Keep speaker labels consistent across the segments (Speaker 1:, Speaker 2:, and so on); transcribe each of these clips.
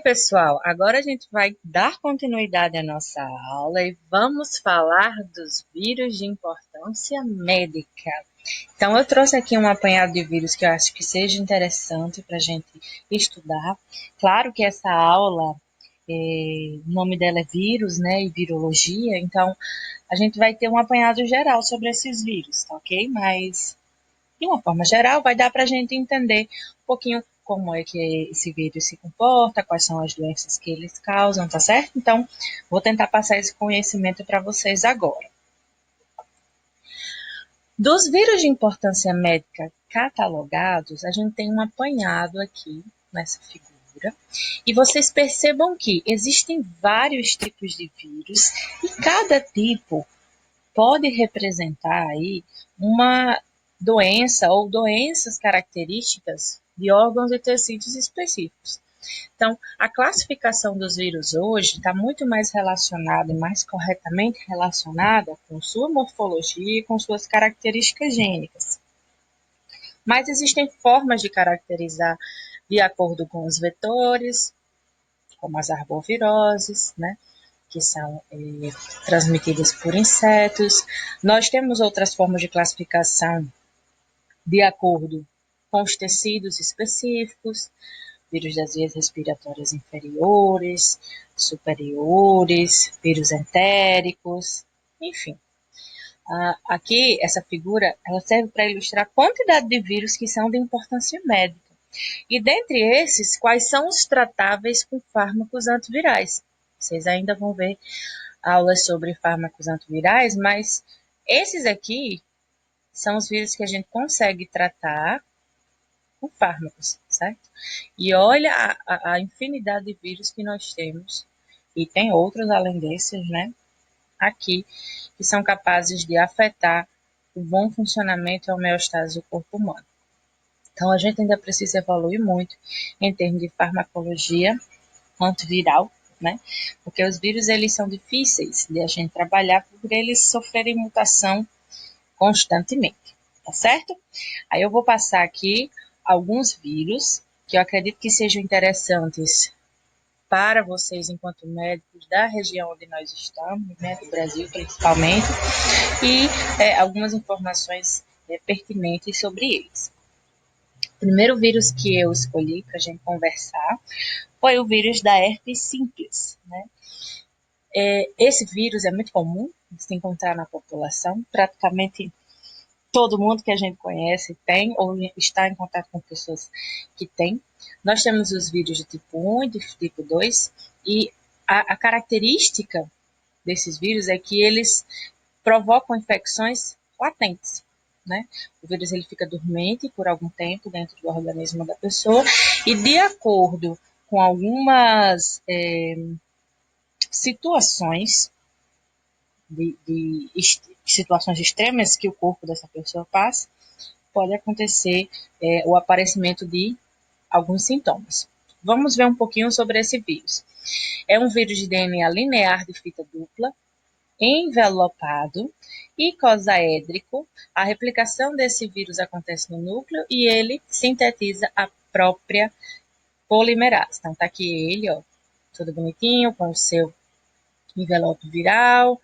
Speaker 1: pessoal, agora a gente vai dar continuidade à nossa aula e vamos falar dos vírus de importância médica. Então, eu trouxe aqui um apanhado de vírus que eu acho que seja interessante para a gente estudar. Claro que essa aula, o nome dela é vírus, né, e virologia, então a gente vai ter um apanhado geral sobre esses vírus, tá ok? Mas de uma forma geral, vai dar para a gente entender um pouquinho como é que esse vírus se comporta, quais são as doenças que eles causam, tá certo? Então, vou tentar passar esse conhecimento para vocês agora. Dos vírus de importância médica catalogados, a gente tem um apanhado aqui nessa figura. E vocês percebam que existem vários tipos de vírus e cada tipo pode representar aí uma doença ou doenças características de órgãos e tecidos específicos. Então, a classificação dos vírus hoje está muito mais relacionada e mais corretamente relacionada com sua morfologia e com suas características gênicas. Mas existem formas de caracterizar de acordo com os vetores, como as arboviroses, né? Que são transmitidas por insetos. Nós temos outras formas de classificação de acordo com os tecidos específicos, vírus das vias respiratórias inferiores, superiores, vírus entéricos, enfim. Aqui, essa figura, ela serve para ilustrar a quantidade de vírus que são de importância médica. E dentre esses, quais são os tratáveis com fármacos antivirais? Vocês ainda vão ver aulas sobre fármacos antivirais, mas esses aqui são os vírus que a gente consegue tratar com fármacos, certo? E olha a infinidade de vírus que nós temos, e tem outros além desses, né? Aqui, que são capazes de afetar o bom funcionamento e a homeostase do corpo humano. Então, a gente ainda precisa evoluir muito em termos de farmacologia antiviral, né? Porque os vírus, eles são difíceis de a gente trabalhar por eles sofrerem mutação constantemente, tá certo? Aí eu vou passar aqui alguns vírus que eu acredito que sejam interessantes para vocês enquanto médicos da região onde nós estamos, né, do Brasil principalmente, e algumas informações pertinentes sobre eles. O primeiro vírus que eu escolhi para a gente conversar foi o vírus da herpes simples, né? Esse vírus é muito comum de se encontrar na população, praticamente todo mundo que a gente conhece tem ou está em contato com pessoas que têm. Nós temos os vírus de tipo 1 e de tipo 2, e a característica desses vírus é que eles provocam infecções latentes, né? O vírus ele fica dormente por algum tempo dentro do organismo da pessoa e de acordo com algumas situações de situações extremas que o corpo dessa pessoa passa, pode acontecer o aparecimento de alguns sintomas. Vamos ver um pouquinho sobre esse vírus. É um vírus de DNA linear de fita dupla, envelopado, icosaédrico. A replicação desse vírus acontece no núcleo e ele sintetiza a própria polimerase. Então, tá aqui ele, ó, todo bonitinho, com o seu envelope viral,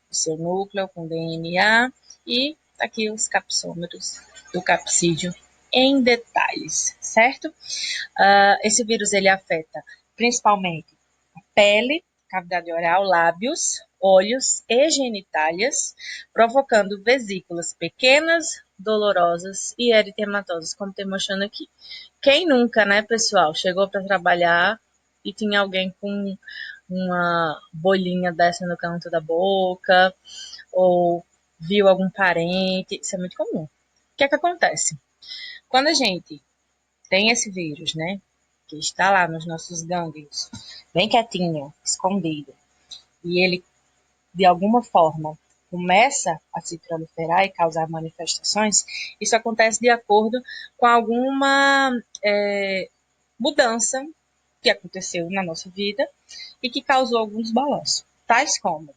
Speaker 1: o seu núcleo com DNA e aqui os capsômeros do capsídeo em detalhes, certo? Esse vírus ele afeta principalmente a pele, cavidade oral, lábios, olhos e genitálias, provocando vesículas pequenas, dolorosas e eritematosas, como tem mostrando aqui. Quem nunca, né, pessoal, chegou para trabalhar e tinha alguém com uma bolinha dessa no canto da boca, ou viu algum parente, isso é muito comum. O que é que acontece? Quando a gente tem esse vírus, né, que está lá nos nossos gânglios, bem quietinho, escondido, e ele, de alguma forma, começa a se proliferar e causar manifestações, isso acontece de acordo com alguma mudança que aconteceu na nossa vida e que causou alguns balanços, tais como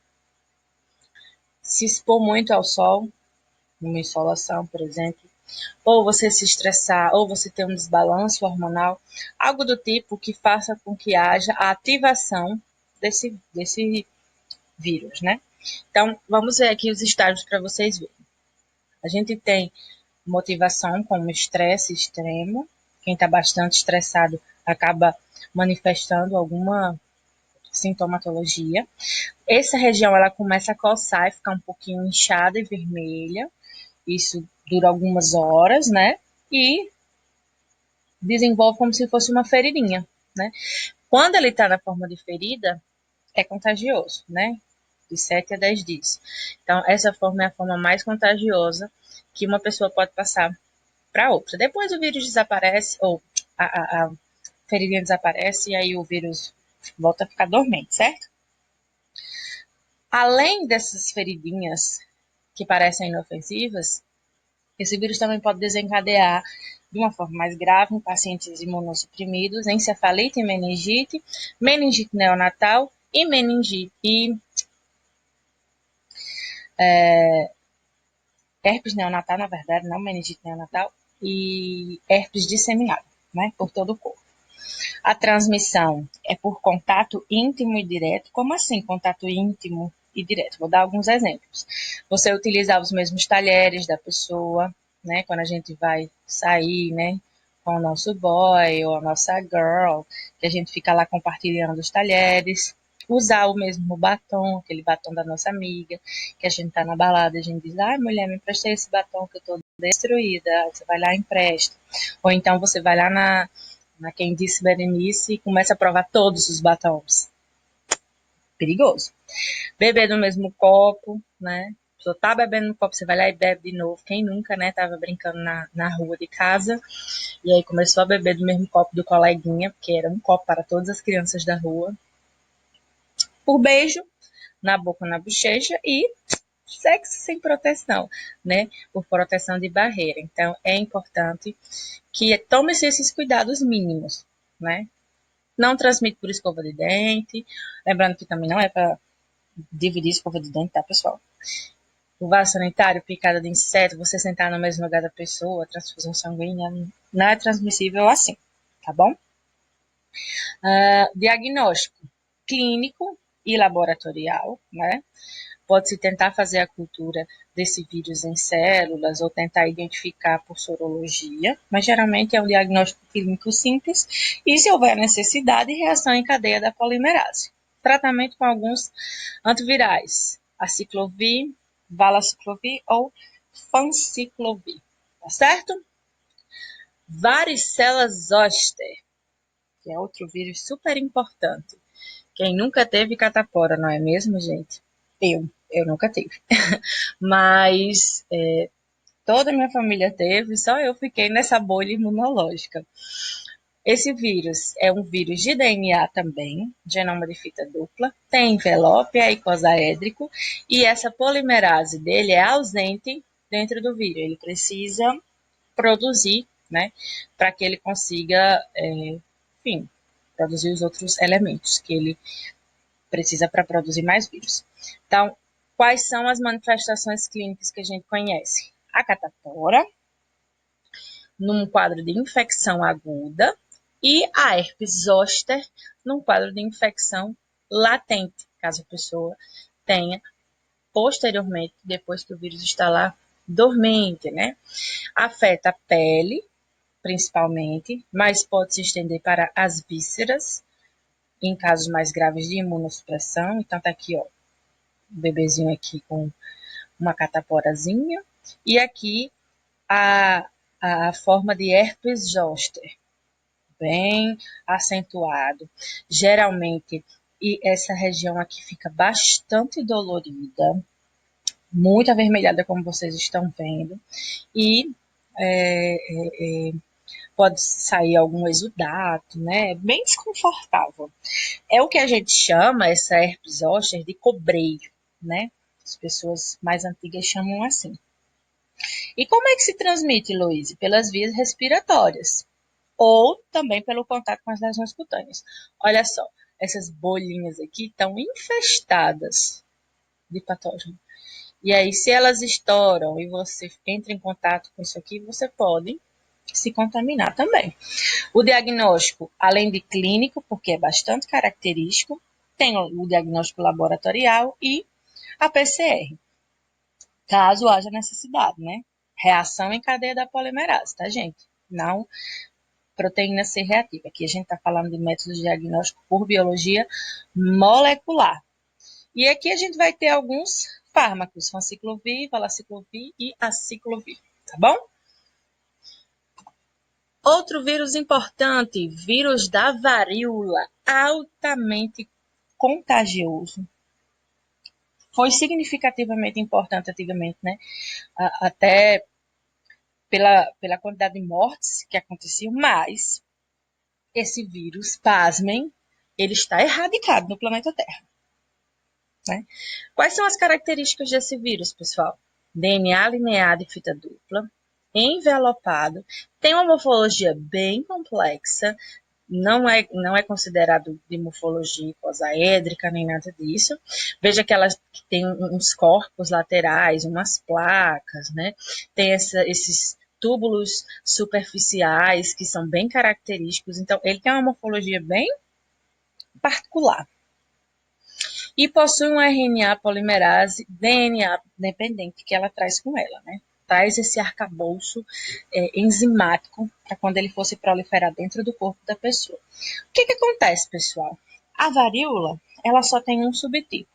Speaker 1: se expor muito ao sol, numa insolação, por exemplo, ou você se estressar, ou você ter um desbalanço hormonal, algo do tipo que faça com que haja a ativação desse vírus, né? Então, vamos ver aqui os estágios para vocês verem. A gente tem motivação como estresse extremo. Quem está bastante estressado acaba manifestando alguma sintomatologia. Essa região ela começa a coçar e ficar um pouquinho inchada e vermelha. Isso dura algumas horas, né? E desenvolve como se fosse uma feridinha, né? Quando ele está na forma de ferida, é contagioso, né? De 7 a 10 dias. Então, essa forma é a forma mais contagiosa que uma pessoa pode passar para outra. Depois o vírus desaparece, ou a feridinha desaparece, e aí o vírus volta a ficar dormente, certo? Além dessas feridinhas que parecem inofensivas, esse vírus também pode desencadear de uma forma mais grave em pacientes imunossuprimidos, encefalite e meningite neonatal e herpes neonatal, na verdade, não meningite neonatal, e herpes disseminado, né, por todo o corpo. A transmissão é por contato íntimo e direto. Como assim, contato íntimo e direto? Vou dar alguns exemplos. Você utilizar os mesmos talheres da pessoa, né? Quando a gente vai sair, né? Com o nosso boy ou a nossa girl, que a gente fica lá compartilhando os talheres. Usar o mesmo batom, aquele batom da nossa amiga, que a gente tá na balada, a gente diz, ai mulher, me empresta esse batom que eu tô destruída. Aí você vai lá e empresta. Ou então você vai lá na Quem Disse Berenice e começa a provar todos os batons. Perigoso. Beber do mesmo copo, né? A pessoa tá bebendo no copo, você vai lá e bebe de novo. Quem nunca, né? Tava brincando na rua de casa e aí começou a beber do mesmo copo do coleguinha, porque era um copo para todas as crianças da rua. Por beijo, na boca, na bochecha e sexo sem proteção, né? Por proteção de barreira. Então, é importante que tome-se esses cuidados mínimos, né? Não transmite por escova de dente. Lembrando que também não é para dividir escova de dente, tá, pessoal? O vaso sanitário, picada de inseto, você sentar no mesmo lugar da pessoa, transfusão sanguínea, não é transmissível assim, tá bom? Diagnóstico clínico e laboratorial, né? Pode-se tentar fazer a cultura desse vírus em células ou tentar identificar por sorologia, mas geralmente é um diagnóstico clínico simples e, se houver necessidade, reação em cadeia da polimerase. Tratamento com alguns antivirais, aciclovir, valaciclovir ou fanciclovir, tá certo? Varicela zoster, que é outro vírus super importante. Quem nunca teve catapora, não é mesmo, gente? Eu nunca tive. Mas toda a minha família teve, só eu fiquei nessa bolha imunológica. Esse vírus é um vírus de DNA também, genoma de fita dupla, tem envelope icosaédrico e essa polimerase dele é ausente dentro do vírus. Ele precisa produzir, né, para que ele consiga, enfim, produzir os outros elementos que ele precisa para produzir mais vírus. Então, quais são as manifestações clínicas que a gente conhece? A catapora, num quadro de infecção aguda, e a herpes zoster, num quadro de infecção latente, caso a pessoa tenha posteriormente, depois que o vírus está lá dormente, né? Afeta a pele, principalmente, mas pode se estender para as vísceras, em casos mais graves de imunossupressão. Então, tá aqui, ó, o bebezinho aqui com uma cataporazinha, e aqui a, a forma de herpes zoster, bem acentuado. Geralmente, e essa região aqui fica bastante dolorida, muito avermelhada, como vocês estão vendo, e pode sair algum exudato, né? Bem desconfortável. É o que a gente chama, essa herpes zoster, de cobreio, né? As pessoas mais antigas chamam assim. E como é que se transmite, Luíse? Pelas vias respiratórias ou também pelo contato com as lesões cutâneas. Olha só, essas bolinhas aqui estão infestadas de patógeno. E aí, se elas estouram e você entra em contato com isso aqui, você pode se contaminar também. O diagnóstico, além de clínico, porque é bastante característico, tem o diagnóstico laboratorial e a PCR, caso haja necessidade, né? Reação em cadeia da polimerase, tá, gente? Não proteína C reativa. Aqui a gente está falando de métodos de diagnóstico por biologia molecular. E aqui a gente vai ter alguns fármacos, vanciclovir, valaciclovir e aciclovir, tá bom? Outro vírus importante, vírus da varíola, altamente contagioso. Foi significativamente importante antigamente, né? Até pela quantidade de mortes que aconteciam, mas esse vírus, pasmem, ele está erradicado no planeta Terra. Né? Quais são as características desse vírus, pessoal? DNA linear de fita dupla, envelopado, tem uma morfologia bem complexa, não é considerado de morfologia icosaédrica nem nada disso. Veja que elas têm uns corpos laterais, umas placas, né? Tem esses túbulos superficiais que são bem característicos. Então, ele tem uma morfologia bem particular. E possui um RNA polimerase DNA dependente que ela traz com ela, né? Traz esse arcabouço enzimático para quando ele fosse proliferar dentro do corpo da pessoa. O que acontece, pessoal? A varíola, ela só tem um subtipo.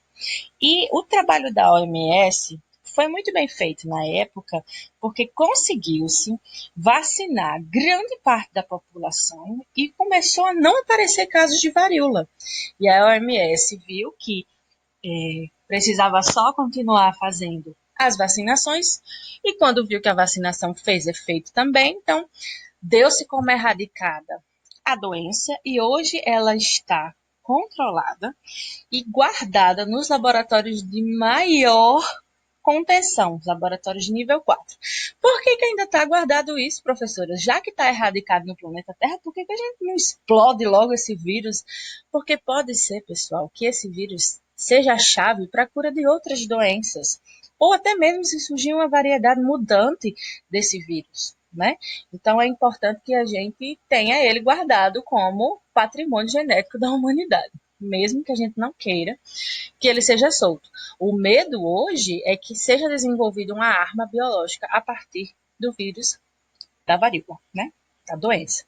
Speaker 1: E o trabalho da OMS foi muito bem feito na época, porque conseguiu-se vacinar grande parte da população e começou a não aparecer casos de varíola. E a OMS viu que precisava só continuar fazendo as vacinações, e quando viu que a vacinação fez efeito também, então deu-se como erradicada a doença, e hoje ela está controlada e guardada nos laboratórios de maior contenção, os laboratórios de nível 4. Por que ainda está guardado isso, professora? Já que está erradicado no planeta Terra, por que a gente não explode logo esse vírus? Porque pode ser, pessoal, que esse vírus seja a chave para a cura de outras doenças, ou até mesmo se surgir uma variedade mutante desse vírus, né? Então é importante que a gente tenha ele guardado como patrimônio genético da humanidade, mesmo que a gente não queira que ele seja solto. O medo hoje é que seja desenvolvida uma arma biológica a partir do vírus da varíola, né? Da doença.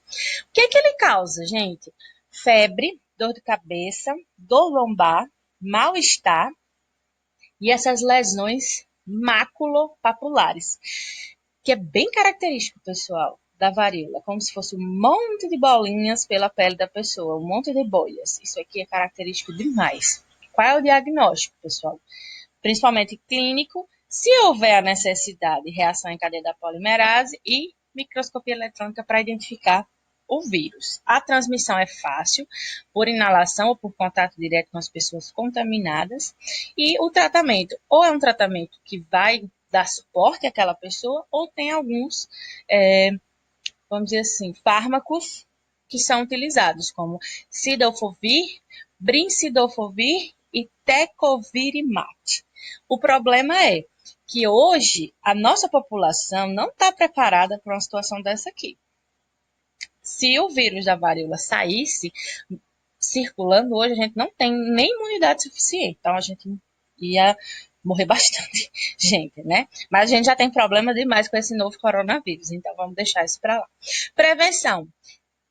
Speaker 1: O que ele causa, gente? Febre, dor de cabeça, dor lombar, mal-estar e essas lesões maculopapulares, que é bem característico, pessoal, da varíola, como se fosse um monte de bolinhas pela pele da pessoa, um monte de bolhas. Isso aqui é característico demais. Qual é o diagnóstico, pessoal? Principalmente clínico, se houver a necessidade de reação em cadeia da polimerase e microscopia eletrônica para identificar o vírus. A transmissão é fácil, por inalação ou por contato direto com as pessoas contaminadas, e o tratamento, ou é um tratamento que vai dar suporte àquela pessoa, ou tem alguns, vamos dizer assim, fármacos que são utilizados, como cidofovir, brincidofovir e tecovirimat. O problema é que hoje a nossa população não está preparada para uma situação dessa aqui. Se o vírus da varíola saísse circulando hoje, a gente não tem nem imunidade suficiente. Então a gente ia morrer bastante gente, né? Mas a gente já tem problema demais com esse novo coronavírus, então vamos deixar isso para lá. Prevenção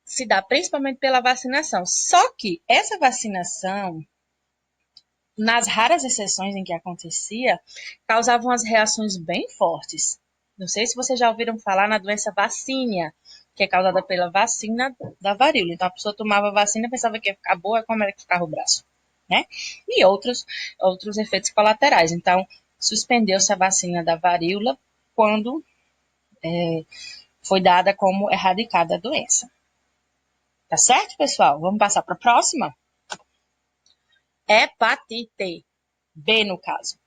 Speaker 1: se dá principalmente pela vacinação. Só que essa vacinação, nas raras exceções em que acontecia, causava umas reações bem fortes. Não sei se vocês já ouviram falar na doença vacínia, que é causada pela vacina da varíola. Então a pessoa tomava vacina, pensava que ia ficar boa, como era que ficava o braço, né? E outros efeitos colaterais. Então suspendeu-se a vacina da varíola quando foi dada como erradicada a doença. Tá certo, pessoal? Vamos passar para a próxima? Hepatite B, no caso.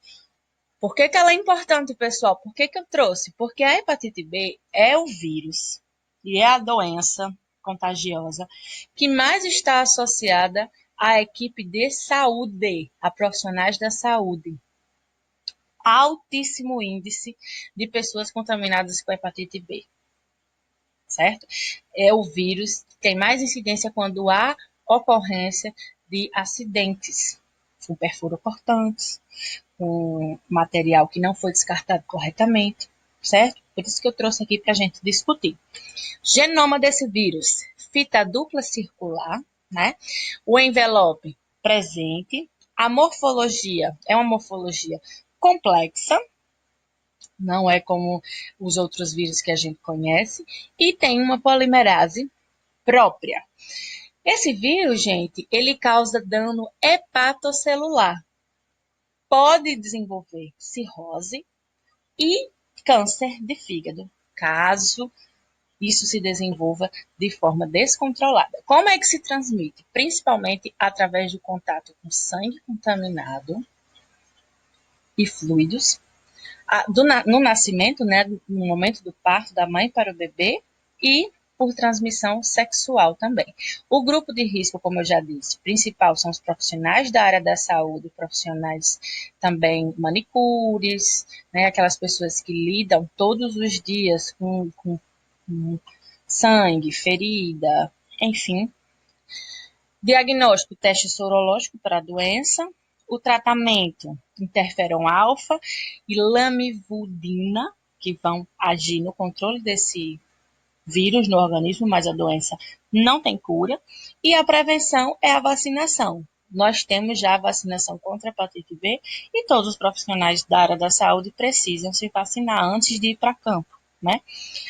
Speaker 1: Por que ela é importante, pessoal? Por que eu trouxe? Porque a hepatite B é o vírus e é a doença contagiosa que mais está associada à equipe de saúde, a profissionais da saúde. altíssimo índice de pessoas contaminadas com hepatite B, certo? É o vírus que tem mais incidência quando há ocorrência de acidentes com perfuro cortantes, com material que não foi descartado corretamente, certo? Por isso que eu trouxe aqui para a gente discutir. Genoma desse vírus, fita dupla circular, né? O envelope presente, a morfologia é uma morfologia complexa, não é como os outros vírus que a gente conhece, e tem uma polimerase própria. Esse vírus, gente, ele causa dano hepatocelular. Pode desenvolver cirrose e câncer de fígado, caso isso se desenvolva de forma descontrolada. Como é que se transmite? Principalmente através do contato com sangue contaminado e fluidos, no nascimento, né, no momento do parto da mãe para o bebê e por transmissão sexual também. O grupo de risco, como eu já disse, principal são os profissionais da área da saúde, profissionais também manicures, né, aquelas pessoas que lidam todos os dias com sangue, ferida, enfim. Diagnóstico, teste sorológico para a doença. O tratamento, interferon alfa e lamivudina, que vão agir no controle desse vírus no organismo, mas a doença não tem cura. E a prevenção é a vacinação. Nós temos já a vacinação contra a hepatite B e todos os profissionais da área da saúde precisam se vacinar antes de ir para campo, né?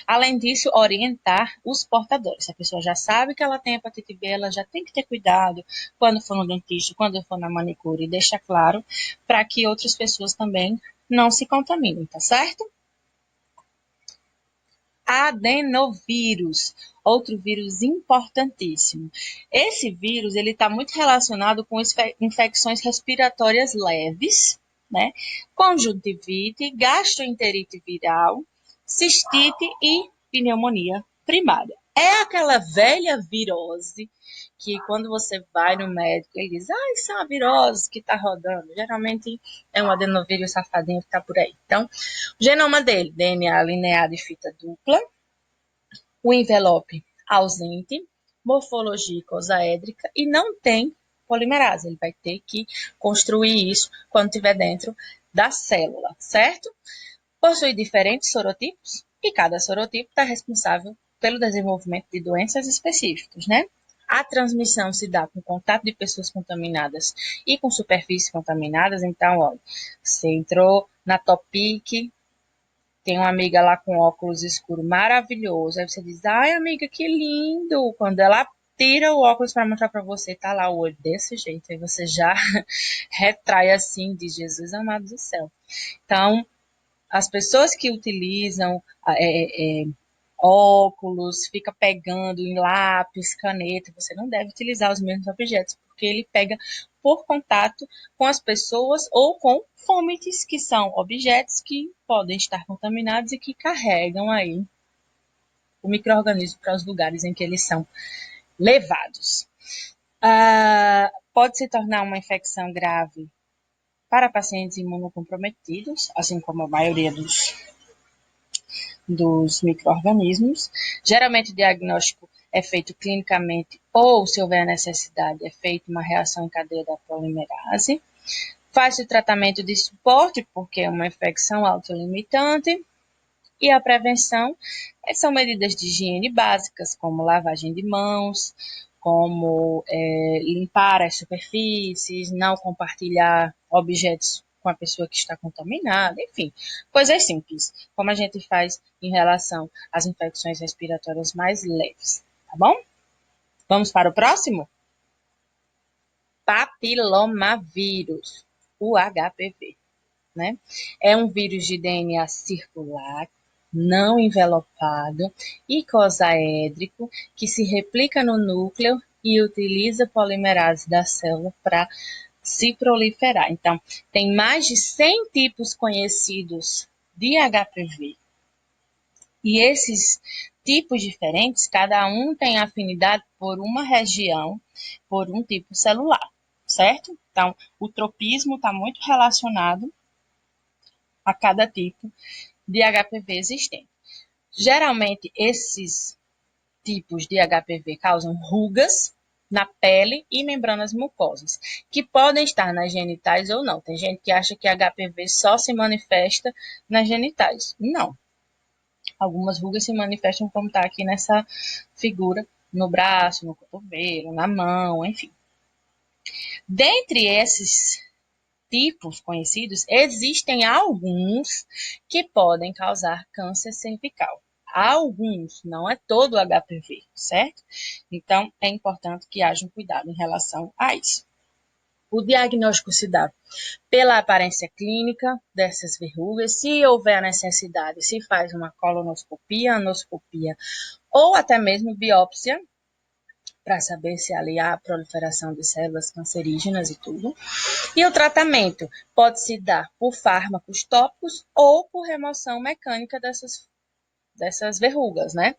Speaker 1: Além disso, orientar os portadores. Se a pessoa já sabe que ela tem hepatite B, ela já tem que ter cuidado quando for no dentista, quando for na manicure, e deixa claro para que outras pessoas também não se contaminem, tá certo? Adenovírus, outro vírus importantíssimo. Esse vírus ele está muito relacionado com infecções respiratórias leves, né? Conjuntivite, gastroenterite viral, cistite e pneumonia primária. É aquela velha virose que quando você vai no médico, ele diz, isso é uma virose que está rodando. Geralmente é um adenovírus safadinho que está por aí. Então, o genoma dele, DNA linear de fita dupla, o envelope ausente, morfologia icosaédrica e não tem polimerase. Ele vai ter que construir isso quando estiver dentro da célula, certo? Possui diferentes sorotipos e cada sorotipo está responsável pelo desenvolvimento de doenças específicas, né? A transmissão se dá com contato de pessoas contaminadas e com superfícies contaminadas. Então, olha, você entrou na Topic, tem uma amiga lá com óculos escuro maravilhoso. Aí você diz, ai amiga, que lindo. Quando ela tira o óculos para mostrar para você, tá lá o olho desse jeito. Aí você já retrai assim, diz Jesus amado do céu. Então, as pessoas que utilizam óculos, fica pegando em lápis, caneta, você não deve utilizar os mesmos objetos, porque ele pega por contato com as pessoas ou com fomites, que são objetos que podem estar contaminados e que carregam aí o micro-organismo para os lugares em que eles são levados. Pode se tornar uma infecção grave para pacientes imunocomprometidos, assim como a maioria dos micro-organismos. Geralmente o diagnóstico é feito clinicamente ou, se houver necessidade, é feita uma reação em cadeia da polimerase. Faz o tratamento de suporte, porque é uma infecção autolimitante. E a prevenção são medidas de higiene básicas, como lavagem de mãos, como limpar as superfícies, não compartilhar objetos com a pessoa que está contaminada, enfim, coisas simples, como a gente faz em relação às infecções respiratórias mais leves, tá bom? Vamos para o próximo? Papilomavírus, o HPV, né? É um vírus de DNA circular, não envelopado, icosaédrico, que se replica no núcleo e utiliza a polimerase da célula para se proliferar. Então, tem mais de 100 tipos conhecidos de HPV. E esses tipos diferentes, cada um tem afinidade por uma região, por um tipo celular, certo? Então, o tropismo está muito relacionado a cada tipo de HPV existente. Geralmente, esses tipos de HPV causam rugas na pele e membranas mucosas, que podem estar nas genitais ou não. Tem gente que acha que HPV só se manifesta nas genitais. Não. Algumas rugas se manifestam como está aqui nessa figura, no braço, no cotovelo, na mão, enfim. Dentre esses tipos conhecidos, existem alguns que podem causar câncer cervical. Alguns, não é todo o HPV, certo? Então, é importante que haja um cuidado em relação a isso. O diagnóstico se dá pela aparência clínica dessas verrugas, se houver necessidade, se faz uma colonoscopia, anoscopia ou até mesmo biópsia, para saber se ali há proliferação de células cancerígenas e tudo. E o tratamento pode se dar por fármacos tópicos ou por remoção mecânica dessas verrugas, né?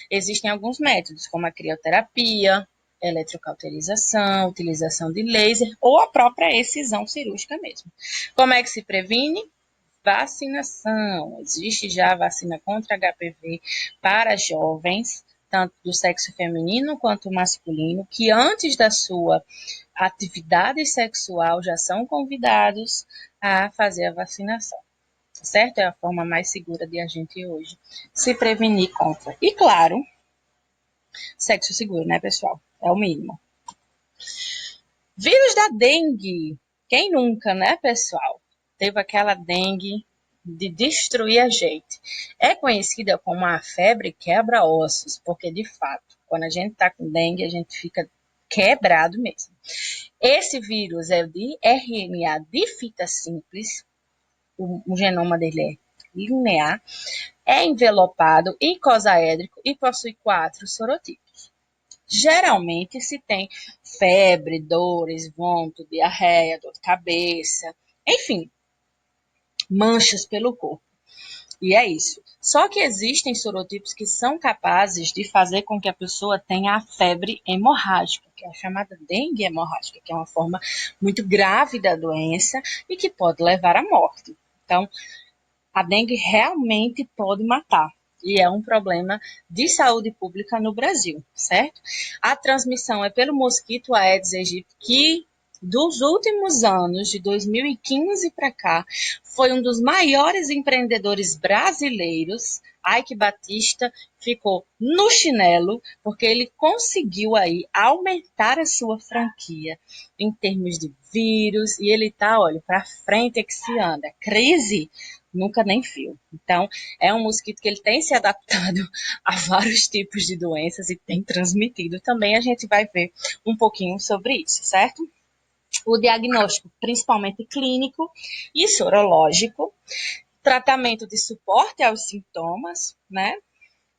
Speaker 1: Existem alguns métodos, como a crioterapia, eletrocauterização, utilização de laser ou a própria excisão cirúrgica mesmo. Como é que se previne? Vacinação. Existe já a vacina contra HPV para jovens, tanto do sexo feminino quanto masculino, que antes da sua atividade sexual já são convidados a fazer a vacinação. Certo? É a forma mais segura de a gente hoje se prevenir contra. E claro, sexo seguro, né, pessoal? É o mínimo. Vírus da dengue. Quem nunca, né, pessoal? Teve aquela dengue de destruir a gente. É conhecida como a febre quebra-ossos, porque de fato, quando a gente tá com dengue, a gente fica quebrado mesmo. Esse vírus é de RNA de fita simples, o genoma dele é linear, é envelopado, icosaédrico e possui 4 sorotipos. Geralmente se tem febre, dores, vômito, diarreia, dor de cabeça, enfim, manchas pelo corpo. E é isso. Só que existem sorotipos que são capazes de fazer com que a pessoa tenha a febre hemorrágica, que é a chamada dengue hemorrágica, que é uma forma muito grave da doença e que pode levar à morte. Então, a dengue realmente pode matar. E é um problema de saúde pública no Brasil, certo? A transmissão é pelo mosquito Aedes aegypti, que dos últimos anos, de 2015 para cá, foi um dos maiores empreendedores brasileiros. Ike Batista ficou no chinelo, porque ele conseguiu aí aumentar a sua franquia em termos de vírus, e ele tá, olha, para frente é que se anda. Crise nunca nem viu. Então, é um mosquito que ele tem se adaptado a vários tipos de doenças e tem transmitido também. A gente vai ver um pouquinho sobre isso, certo? O diagnóstico, principalmente clínico e sorológico, tratamento de suporte aos sintomas, né?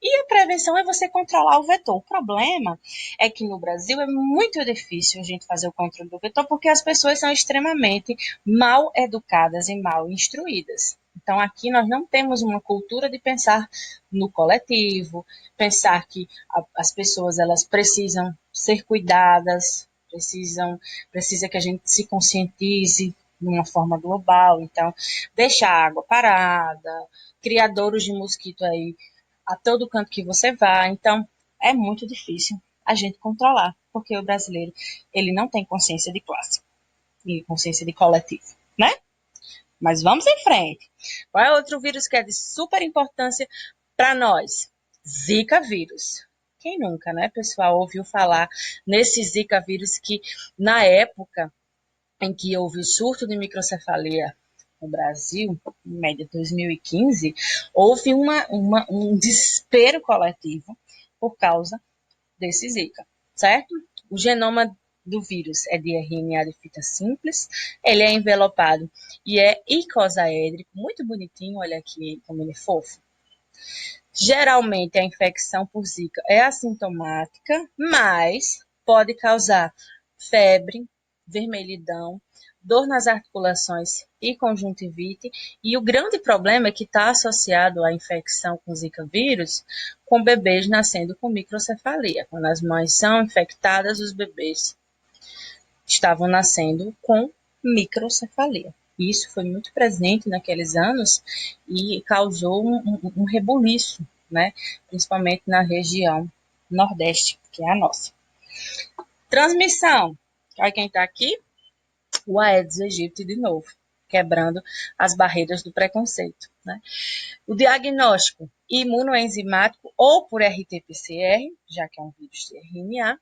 Speaker 1: E a prevenção é você controlar o vetor. O problema é que no Brasil é muito difícil a gente fazer o controle do vetor porque as pessoas são extremamente mal educadas e mal instruídas. Então aqui nós não temos uma cultura de pensar no coletivo, pensar que as pessoas elas precisam ser cuidadas, precisa que a gente se conscientize de uma forma global. Então, deixar a água parada, criadouros de mosquito aí a todo canto que você vá. Então, é muito difícil a gente controlar, porque o brasileiro, ele não tem consciência de classe e consciência de coletivo, né? Mas vamos em frente. Qual é outro vírus que é de super importância para nós? Zika vírus. Quem nunca, né, pessoal, ouviu falar nesse Zika vírus que, na época em que houve o surto de microcefalia no Brasil, em média 2015, houve um desespero coletivo por causa desse Zika, certo? O genoma do vírus é de RNA de fita simples, ele é envelopado e é icosaédrico, muito bonitinho, olha aqui como ele é fofo. Geralmente a infecção por Zika é assintomática, mas pode causar febre, vermelhidão, dor nas articulações e conjuntivite. E o grande problema é que está associado à infecção com Zika vírus com bebês nascendo com microcefalia. Quando as mães são infectadas, os bebês estavam nascendo com microcefalia. E isso foi muito presente naqueles anos e causou um rebuliço, né? Principalmente na região Nordeste, que é a nossa. Transmissão. Olha quem está aqui, o Aedes aegypti de novo, quebrando as barreiras do preconceito, né? O diagnóstico imunoenzimático ou por RT-PCR, já que é um vírus de RNA,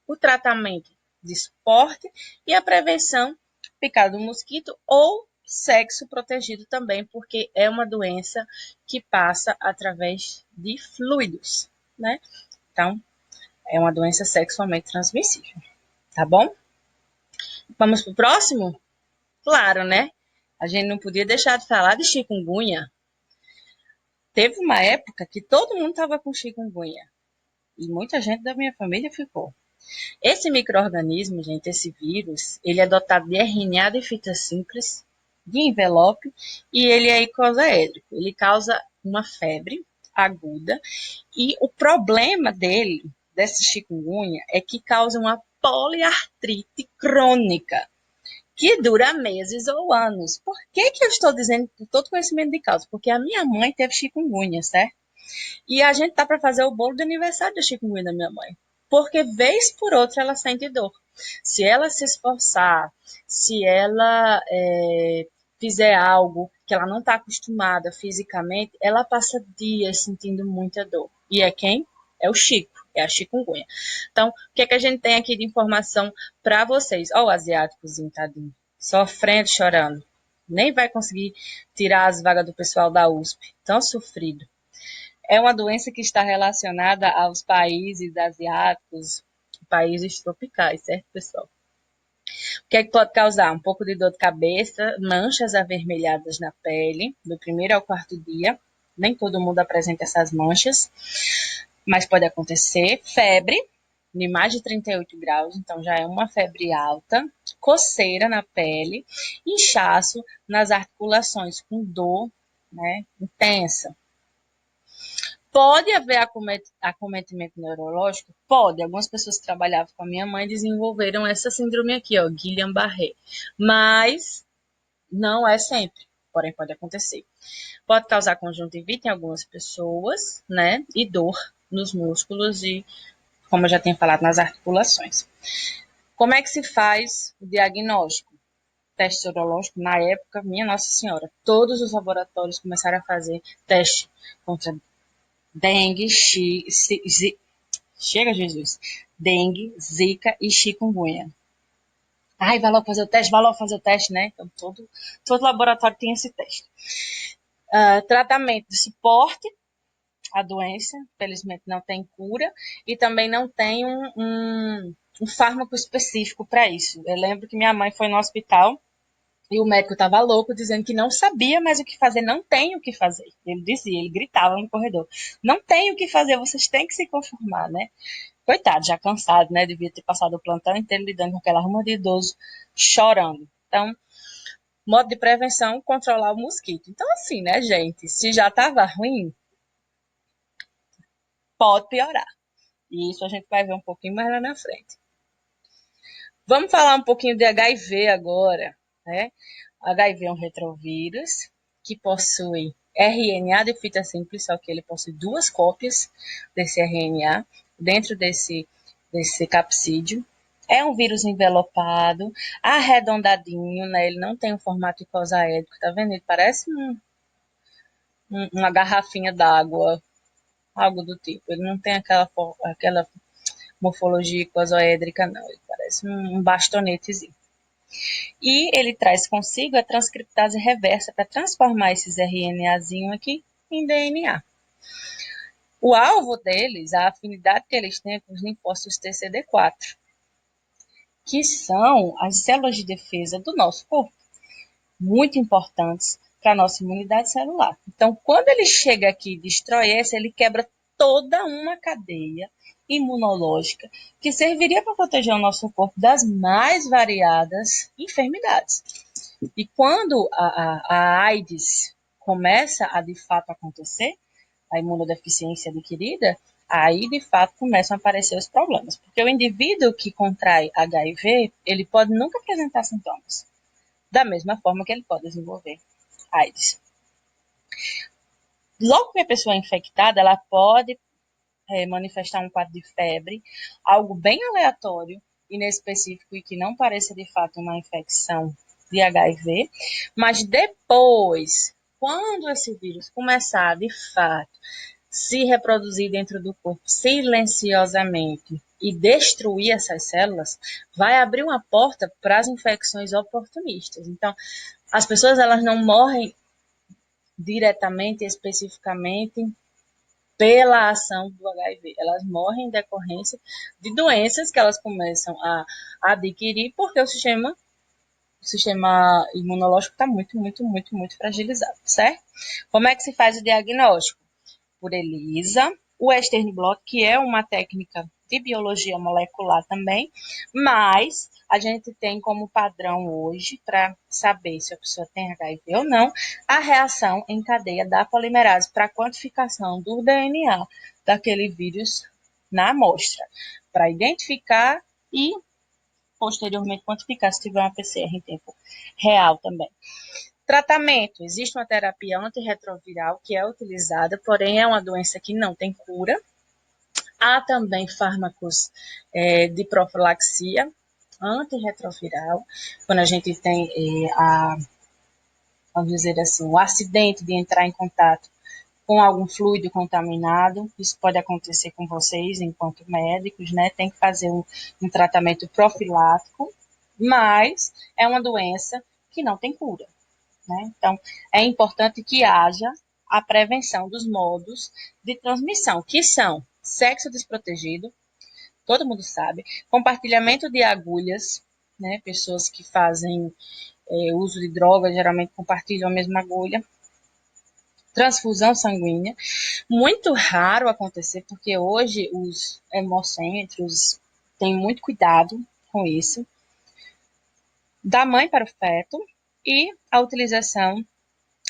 Speaker 1: o tratamento de suporte e a prevenção picada do mosquito ou sexo protegido também, porque é uma doença que passa através de fluidos, né? Então, é uma doença sexualmente transmissível, tá bom? Vamos pro próximo? Claro, né? A gente não podia deixar de falar de chikungunya. Teve uma época que todo mundo estava com chikungunya e muita gente da minha família ficou. Esse micro-organismo, gente, esse vírus, ele é dotado de RNA de fita simples, de envelope, e ele é icosaédrico. Ele causa uma febre aguda, e o problema dele, desse chikungunya, é que causa uma poliartrite crônica, que dura meses ou anos. Por que que eu estou dizendo com todo conhecimento de causa? Porque a minha mãe teve chikungunya, certo? E a gente tá para fazer o bolo de aniversário da chikungunya da minha mãe. Porque vez por outra ela sente dor. Se ela se esforçar, se ela fizer algo que ela não está acostumada fisicamente, ela passa dias sentindo muita dor. E é quem? É o Chico, é a chikungunya. Então, o que é que a gente tem aqui de informação para vocês? Ó, o asiáticozinho, tadinho, sofrendo, chorando. Nem vai conseguir tirar as vagas do pessoal da USP. Tão sofrido. É uma doença que está relacionada aos países asiáticos, países tropicais, certo, pessoal? O que é que pode causar? Um pouco de dor de cabeça, manchas avermelhadas na pele, do primeiro ao quarto dia. Nem todo mundo apresenta essas manchas, mas pode acontecer. Febre, de mais de 38 graus, então já é uma febre alta. Coceira na pele, inchaço nas articulações, com dor, né, intensa. Pode haver acometimento neurológico? Pode. Algumas pessoas que trabalhavam com a minha mãe desenvolveram essa síndrome aqui, ó, Guillain-Barré. Mas não é sempre, porém pode acontecer. Pode causar conjuntivite em algumas pessoas, né? E dor nos músculos e, como eu já tinha falado, nas articulações. Como é que se faz o diagnóstico? Teste sorológico, na época, minha Nossa Senhora, todos os laboratórios começaram a fazer teste contra dengue, chega Jesus, dengue, zika e chikungunya. Ai, vai logo fazer o teste, né? Então, todo laboratório tem esse teste. Tratamento de suporte à doença, infelizmente não tem cura, e também não tem um fármaco específico para isso. Eu lembro que minha mãe foi no hospital e o médico estava louco, dizendo que não sabia mais o que fazer, não tem o que fazer. Ele dizia, ele gritava no corredor, não tem o que fazer, vocês têm que se conformar, né? Coitado, já cansado, né? Devia ter passado o plantão inteiro lidando com aquela ruma de idoso chorando. Então, modo de prevenção, controlar o mosquito. Então, assim, né, gente? Se já estava ruim, pode piorar. E isso a gente vai ver um pouquinho mais lá na frente. Vamos falar um pouquinho de HIV agora, né? HIV é um retrovírus que possui RNA de fita simples, só que ele possui duas cópias desse RNA dentro desse capsídeo. É um vírus envelopado, arredondadinho, né? Ele não tem um formato icosaédrico, tá vendo? Ele parece uma garrafinha d'água, algo do tipo. Ele não tem aquela morfologia icosaédrica, não. Ele parece um bastonetezinho. E ele traz consigo a transcriptase reversa para transformar esses RNAzinhos aqui em DNA. O alvo deles, a afinidade que eles têm é com os linfócitos TCD4, que são as células de defesa do nosso corpo, muito importantes para a nossa imunidade celular. Então, quando ele chega aqui e destrói essa, ele quebra toda uma cadeia imunológica que serviria para proteger o nosso corpo das mais variadas enfermidades. E quando a AIDS começa a de fato acontecer, a imunodeficiência adquirida, aí de fato começam a aparecer os problemas. Porque o indivíduo que contrai HIV, ele pode nunca apresentar sintomas. da mesma forma que ele pode desenvolver AIDS. Logo que a pessoa é infectada, ela pode manifestar um quadro de febre, algo bem aleatório, inespecífico e que não pareça de fato uma infecção de HIV, mas depois, quando esse vírus começar de fato se reproduzir dentro do corpo silenciosamente e destruir essas células, vai abrir uma porta para as infecções oportunistas. Então, as pessoas elas não morrem diretamente, especificamente, pela ação do HIV. Elas morrem em decorrência de doenças que elas começam a adquirir porque o sistema imunológico está muito fragilizado, certo? Como é que se faz o diagnóstico? Por ELISA, o Western blot, que é uma técnica de biologia molecular também, mas a gente tem como padrão hoje, para saber se a pessoa tem HIV ou não, a reação em cadeia da polimerase para quantificação do DNA daquele vírus na amostra, para identificar e posteriormente quantificar se tiver uma PCR em tempo real também. Tratamento. Existe uma terapia antirretroviral que é utilizada, porém é uma doença que não tem cura. Há também fármacos de profilaxia antirretroviral, quando a gente tem vamos dizer assim, o acidente de entrar em contato com algum fluido contaminado. Isso pode acontecer com vocês enquanto médicos, né? Tem que fazer um tratamento profilático, mas é uma doença que não tem cura. Né? Então, é importante que haja a prevenção dos modos de transmissão, que são sexo desprotegido, todo mundo sabe, compartilhamento de agulhas, né? Pessoas que fazem uso de drogas geralmente compartilham a mesma agulha, transfusão sanguínea, muito raro acontecer, porque hoje os hemocentros têm muito cuidado com isso, da mãe para o feto e a utilização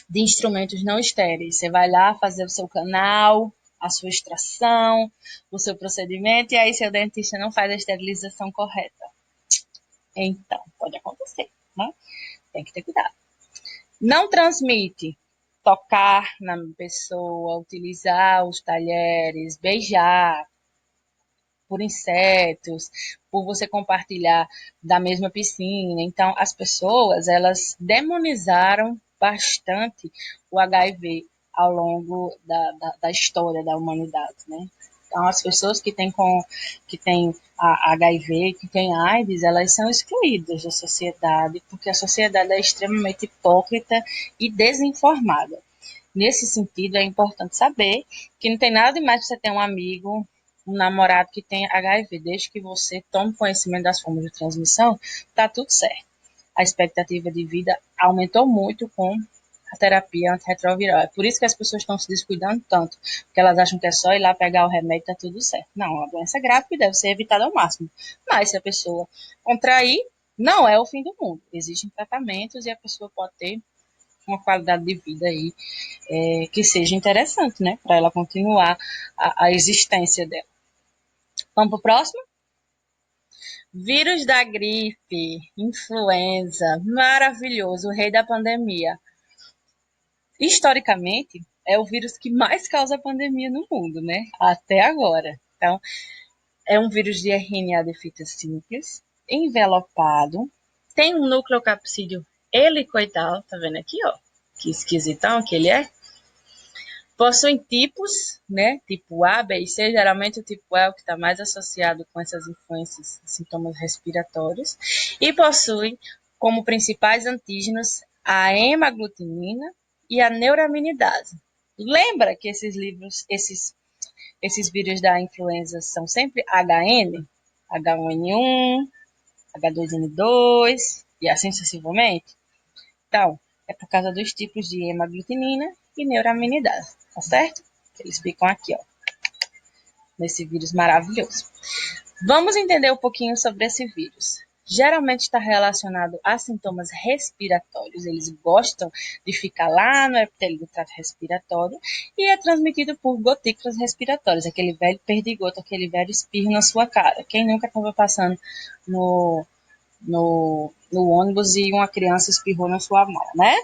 Speaker 1: de instrumentos não estéreis. Você vai lá fazer o seu canal, a sua extração, o seu procedimento, e aí seu dentista não faz a esterilização correta. Então, pode acontecer, né? Tem que ter cuidado. Não transmite tocar na pessoa, utilizar os talheres, beijar, por insetos, por você compartilhar da mesma piscina. Então, as pessoas, elas demonizaram bastante o HIV ao longo da história da humanidade, né? Então, as pessoas que têm a HIV, que têm AIDS, elas são excluídas da sociedade, porque a sociedade é extremamente hipócrita e desinformada. Nesse sentido, é importante saber que não tem nada demais você ter um amigo, um namorado que tem HIV, desde que você tome conhecimento das formas de transmissão, tá tudo certo. A expectativa de vida aumentou muito com a terapia antirretroviral. É por isso que as pessoas estão se descuidando tanto, porque elas acham que é só ir lá pegar o remédio e tá tudo certo. Não, é uma doença grave que deve ser evitada ao máximo. Mas se a pessoa contrair, não é o fim do mundo. Existem tratamentos e a pessoa pode ter uma qualidade de vida aí que seja interessante, né? Para ela continuar a existência dela. Vamos para o próximo? Vírus da gripe, influenza, maravilhoso, o rei da pandemia. Historicamente, é o vírus que mais causa pandemia no mundo, né? Até agora. Então, é um vírus de RNA de fita simples, envelopado, tem um nucleocapsídeo helicoidal, tá vendo aqui, ó? Que esquisitão que ele é. Possuem tipos, né? Tipo A, B e C. Geralmente o tipo A é o que está mais associado com essas influências, sintomas respiratórios. E possuem como principais antígenos a hemaglutinina e a neuraminidase. Lembra que esses vírus da influenza são sempre HN? H1N1, H2N2 e assim sucessivamente? Então, é por causa dos tipos de hemaglutinina e neuraminidase, tá certo? Eles ficam aqui, ó, nesse vírus maravilhoso. Vamos entender um pouquinho sobre esse vírus. Geralmente está relacionado a sintomas respiratórios, eles gostam de ficar lá no epitélio do trato respiratório e é transmitido por gotículas respiratórias, aquele velho perdigoto, aquele velho espirro na sua cara. Quem nunca estava passando no no ônibus e uma criança espirrou na sua mão, né?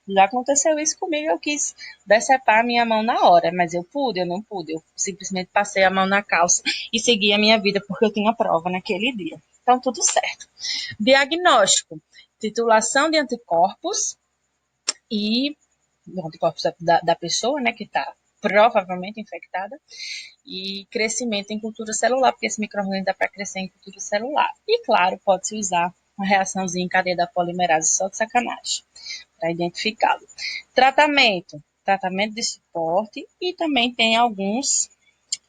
Speaker 1: Já aconteceu isso comigo, eu quis decepar a minha mão na hora, mas eu não pude. Eu simplesmente passei a mão na calça e segui a minha vida porque eu tinha prova naquele dia. Então, tudo certo. Diagnóstico: titulação de anticorpos e anticorpos da pessoa, né, que está provavelmente infectada, e crescimento em cultura celular, porque esse micro-organismo dá para crescer em cultura celular. E, claro, pode-se usar uma reaçãozinha em cadeia da polimerase só de sacanagem, para identificá-lo. Tratamento de suporte, e também tem alguns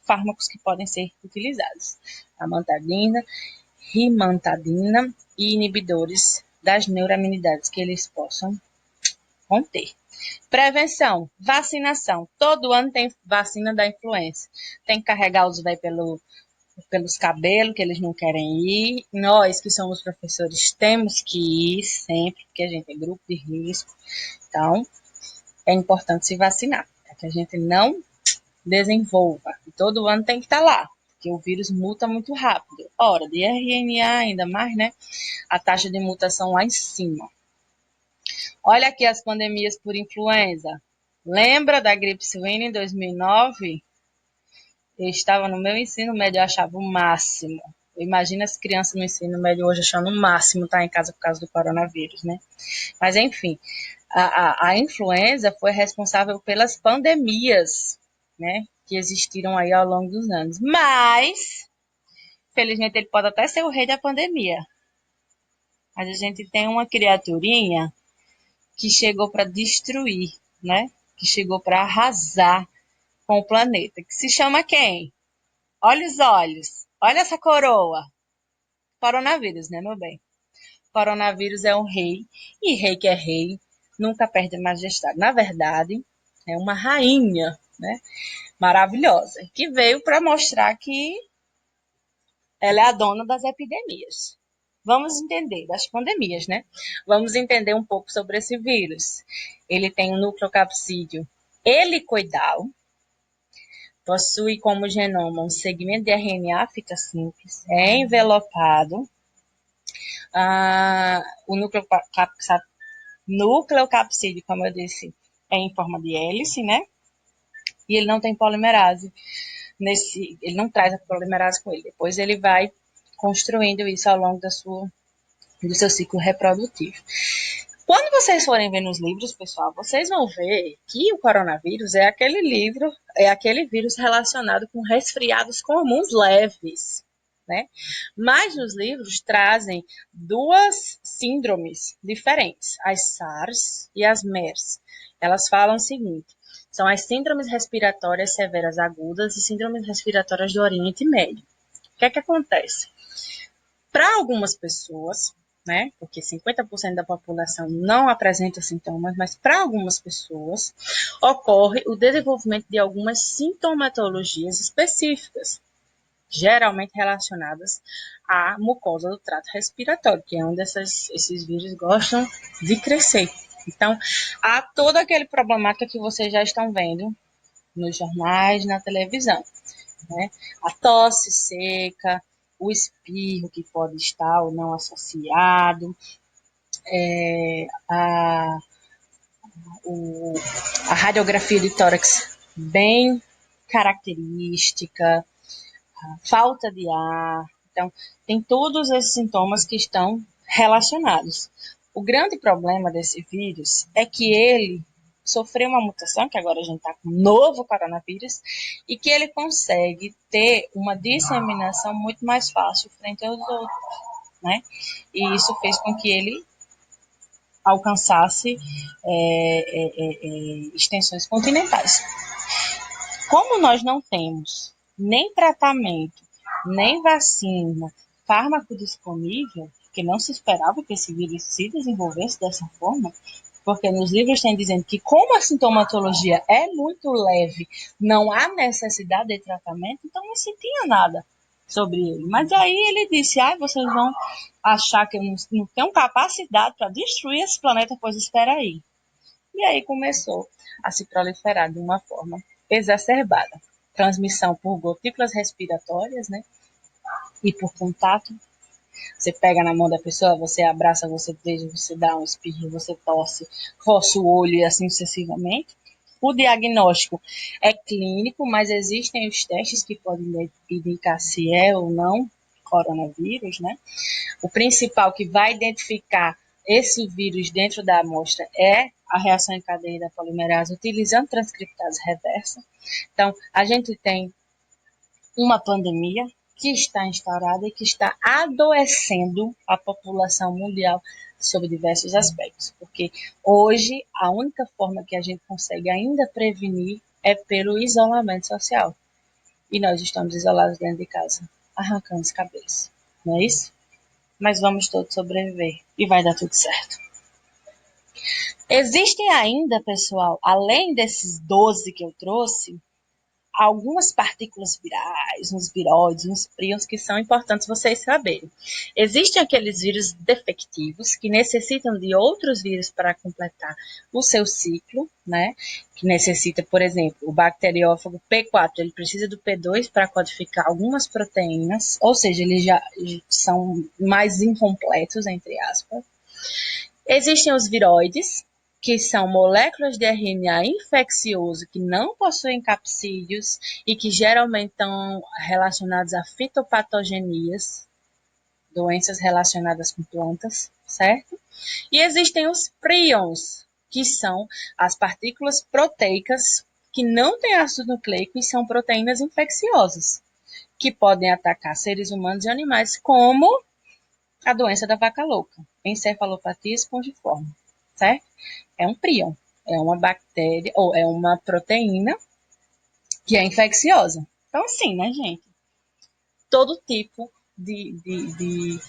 Speaker 1: fármacos que podem ser utilizados. Amantadina, rimantadina e inibidores das neuraminidades que eles possam conter. Prevenção, vacinação. Todo ano tem vacina da influenza. Tem que carregar os velhos pelos cabelos, que eles não querem ir. Nós, que somos professores, temos que ir sempre, porque a gente é grupo de risco. Então, é importante se vacinar, para que a gente não desenvolva. E todo ano tem que estar lá, porque o vírus muta muito rápido. Ora, de RNA ainda mais, né? A taxa de mutação lá em cima. Olha aqui as pandemias por influenza. Lembra da gripe suína em 2009? Eu estava no meu ensino médio, eu achava o máximo. Imagina as crianças no ensino médio hoje achando o máximo estar em casa por causa do coronavírus, né? Mas, enfim, a influenza foi responsável pelas pandemias, né? Que existiram aí ao longo dos anos. Mas, felizmente, ele pode até ser o rei da pandemia. Mas a gente tem uma criaturinha que chegou para destruir, né? Que chegou para arrasar com o planeta. Que se chama quem? Olha os olhos. Olha essa coroa. Coronavírus, né, meu bem? Coronavírus é um rei. E rei que é rei nunca perde a majestade. Na verdade, é uma rainha, né? Maravilhosa. Que veio para mostrar que ela é a dona das epidemias. Vamos entender, das pandemias, né? Vamos entender um pouco sobre esse vírus. Ele tem um nucleocapsídeo helicoidal, possui como genoma um segmento de RNA fita simples, é envelopado. O nucleocapsídeo, como eu disse, é em forma de hélice, né? E ele não tem polimerase. Ele não traz a polimerase com ele. Depois ele vai construindo isso ao longo do seu ciclo reprodutivo. Quando vocês forem ver nos livros, pessoal, vocês vão ver que o coronavírus é aquele vírus relacionado com resfriados comuns leves, né? Mas nos livros trazem duas síndromes diferentes, as SARS e as MERS. Elas falam o seguinte: são as síndromes respiratórias severas agudas e síndromes respiratórias do Oriente Médio. O que é que acontece? Para algumas pessoas, né, porque 50% da população não apresenta sintomas, mas para algumas pessoas ocorre o desenvolvimento de algumas sintomatologias específicas, geralmente relacionadas à mucosa do trato respiratório, que é onde esses vírus gostam de crescer. Então, há toda aquele problemática que vocês já estão vendo nos jornais, na televisão, né? A tosse seca, o espirro que pode estar ou não associado, a, a radiografia de tórax bem característica, falta de ar. Então, tem todos esses sintomas que estão relacionados. O grande problema desse vírus é que ele sofreu uma mutação, que agora a gente está com um novo coronavírus, e que ele consegue ter uma disseminação muito mais fácil frente aos outros, né? E isso fez com que ele alcançasse extensões continentais. Como nós não temos nem tratamento, nem vacina, fármaco disponível, que não se esperava que esse vírus se desenvolvesse dessa forma, porque nos livros tem dizendo que como a sintomatologia é muito leve, não há necessidade de tratamento, então não se tinha nada sobre ele. Mas aí ele disse, vocês vão achar que eu não tenho capacidade para destruir esse planeta, pois espera aí. E aí começou a se proliferar de uma forma exacerbada. Transmissão por gotículas respiratórias, né? E por contato. Você pega na mão da pessoa, você abraça, você beija, você dá um espirro, você tosse, coça o olho e assim sucessivamente. O diagnóstico é clínico, mas existem os testes que podem indicar se é ou não coronavírus, né? O principal que vai identificar esse vírus dentro da amostra é a reação em cadeia da polimerase utilizando transcriptase reversa. Então, a gente tem uma pandemia que está instaurada e que está adoecendo a população mundial sob diversos aspectos, porque hoje a única forma que a gente consegue ainda prevenir é pelo isolamento social. E nós estamos isolados dentro de casa, arrancando os cabelos, não é isso? Mas vamos todos sobreviver e vai dar tudo certo. Existem ainda, pessoal, além desses 12 que eu trouxe, algumas partículas virais, uns viróides, uns prions que são importantes vocês saberem. Existem aqueles vírus defectivos que necessitam de outros vírus para completar o seu ciclo, né? Que necessita, por exemplo, o bacteriófago P4, ele precisa do P2 para codificar algumas proteínas, ou seja, eles já são mais incompletos, entre aspas. Existem os viroides, que são moléculas de RNA infeccioso que não possuem capsídeos e que geralmente estão relacionados a fitopatogenias, doenças relacionadas com plantas, certo? E existem os prions, que são as partículas proteicas que não têm ácido nucleico e são proteínas infecciosas, que podem atacar seres humanos e animais, como a doença da vaca louca, encefalopatia espongiforme, certo? É um prion, é uma bactéria ou é uma proteína que é infecciosa. Então, assim, né, gente? Todo tipo de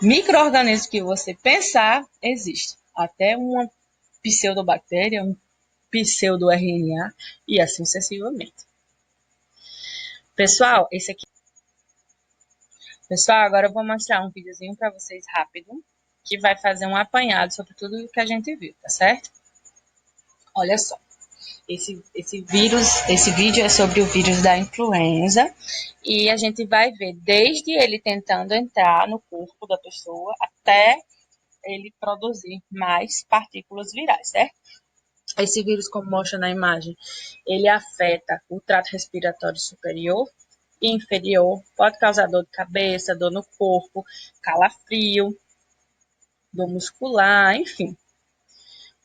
Speaker 1: micro-organismo que você pensar existe. Até uma pseudobactéria, um pseudo-RNA e assim sucessivamente. Pessoal, esse aqui. Pessoal, agora eu vou mostrar um videozinho para vocês rápido, que vai fazer um apanhado sobre tudo o que a gente viu, tá certo? Olha só. Esse vídeo é sobre o vírus da influenza e a gente vai ver desde ele tentando entrar no corpo da pessoa até ele produzir mais partículas virais, certo? Esse vírus, como mostra na imagem, ele afeta o trato respiratório superior e inferior, pode causar dor de cabeça, dor no corpo, calafrio, dor muscular, enfim.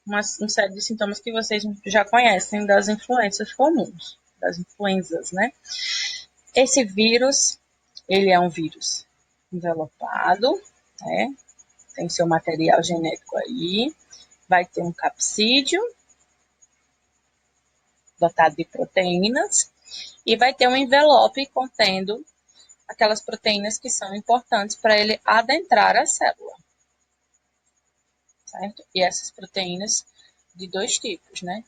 Speaker 1: Uma série de sintomas que vocês já conhecem das influências comuns, das influenzas, né? Esse vírus, ele é um vírus envelopado, né? Tem seu material genético aí, vai ter um capsídeo dotado de proteínas e vai ter um envelope contendo aquelas proteínas que são importantes para ele adentrar a célula, certo? E essas proteínas de dois tipos, né?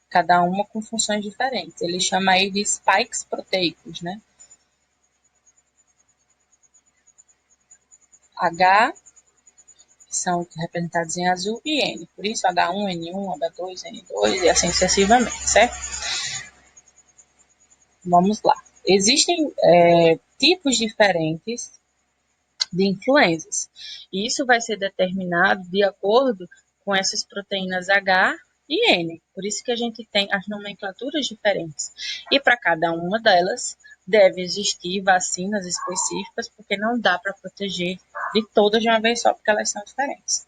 Speaker 1: Cada uma com funções diferentes. Ele chama aí de spikes proteicos, né? H, que são representados em azul, e N. Por isso, H1, N1, H2, N2 e assim sucessivamente, certo? Vamos lá. Existem tipos diferentes de influenzas. E isso vai ser determinado de acordo com essas proteínas H e N. Por isso que a gente tem as nomenclaturas diferentes. E para cada uma delas deve existir vacinas específicas, porque não dá para proteger de todas de uma vez só, porque elas são diferentes.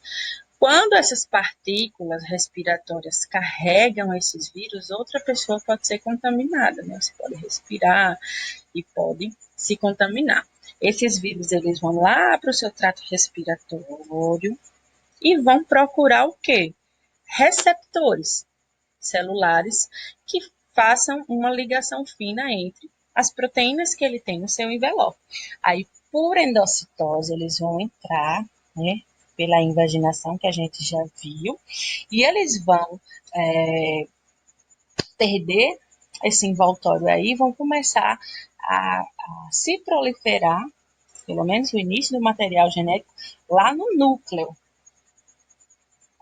Speaker 1: Quando essas partículas respiratórias carregam esses vírus, outra pessoa pode ser contaminada, né? Você pode respirar e pode se contaminar. Esses vírus, eles vão lá para o seu trato respiratório e vão procurar o quê? Receptores celulares que façam uma ligação fina entre as proteínas que ele tem no seu envelope. Aí, por endocitose, eles vão entrar, né, pela invaginação, que a gente já viu, e eles vão perder esse envoltório aí, vão começar a se proliferar, pelo menos o início do material genético, lá no núcleo.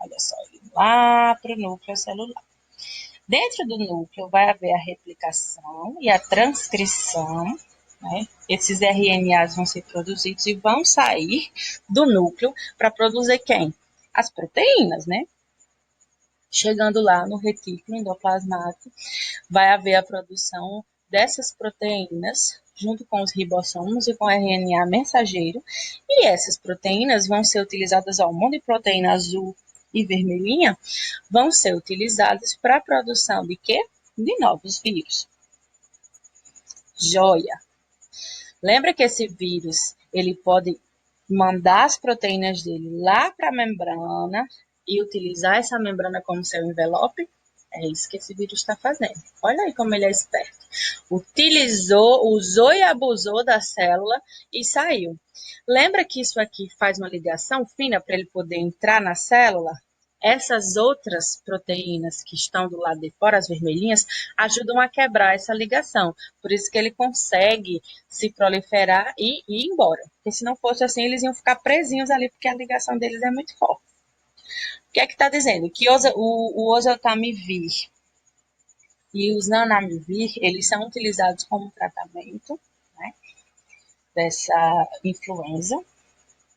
Speaker 1: Olha só, lá para o núcleo celular. Dentro do núcleo vai haver a replicação e a transcrição né? Esses RNAs vão ser produzidos e vão sair do núcleo para produzir quem? As proteínas, né? Chegando lá no retículo endoplasmático, vai haver a produção dessas proteínas junto com os ribossomos e com o RNA mensageiro, e essas proteínas vão ser utilizadas, ao monte de proteína azul e vermelhinha, vão ser utilizadas para a produção de quê? De novos vírus. Joia! Lembra que esse vírus, ele pode mandar as proteínas dele lá para a membrana e utilizar essa membrana como seu envelope? É isso que esse vírus está fazendo. Olha aí como ele é esperto. Utilizou, usou e abusou da célula e saiu. Lembra que isso aqui faz uma ligação fina para ele poder entrar na célula? Essas outras proteínas que estão do lado de fora, as vermelhinhas, ajudam a quebrar essa ligação. Por isso que ele consegue se proliferar e ir embora. Porque se não fosse assim, eles iam ficar presinhos ali, porque a ligação deles é muito forte. O que é que está dizendo? Que o oseltamivir e os nanamivir, eles são utilizados como tratamento, né, dessa influenza, de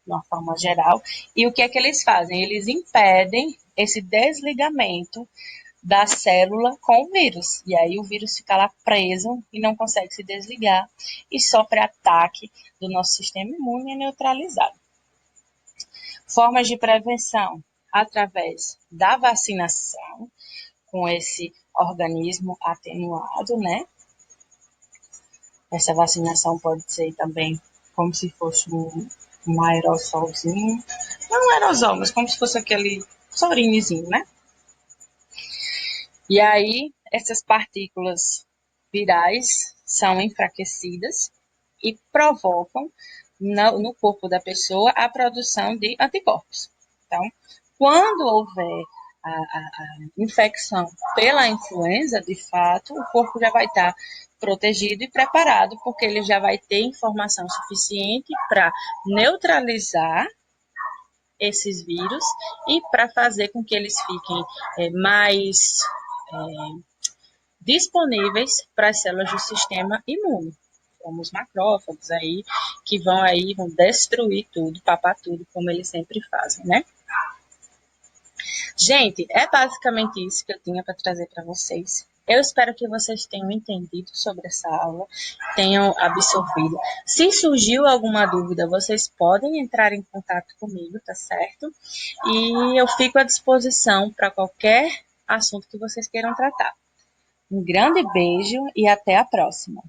Speaker 1: uma forma geral. E o que é que eles fazem? Eles impedem esse desligamento da célula com o vírus. E aí o vírus fica lá preso e não consegue se desligar e sofre ataque do nosso sistema imune e é neutralizado. Formas de prevenção através da vacinação com esse organismo atenuado, né? Essa vacinação pode ser também como se fosse um aerossolzinho. Não um aerosol, mas como se fosse aquele sorinhozinho, né? E aí, essas partículas virais são enfraquecidas e provocam no corpo da pessoa a produção de anticorpos. Então, quando houver a infecção pela influenza, de fato, o corpo já vai estar protegido e preparado, porque ele já vai ter informação suficiente para neutralizar esses vírus e para fazer com que eles fiquem mais disponíveis para as células do sistema imune, como os macrófagos vão destruir tudo, papar tudo, como eles sempre fazem, né? Gente, é basicamente isso que eu tinha para trazer para vocês. Eu espero que vocês tenham entendido sobre essa aula, tenham absorvido. Se surgiu alguma dúvida, vocês podem entrar em contato comigo, tá certo? E eu fico à disposição para qualquer assunto que vocês queiram tratar. Um grande beijo e até a próxima!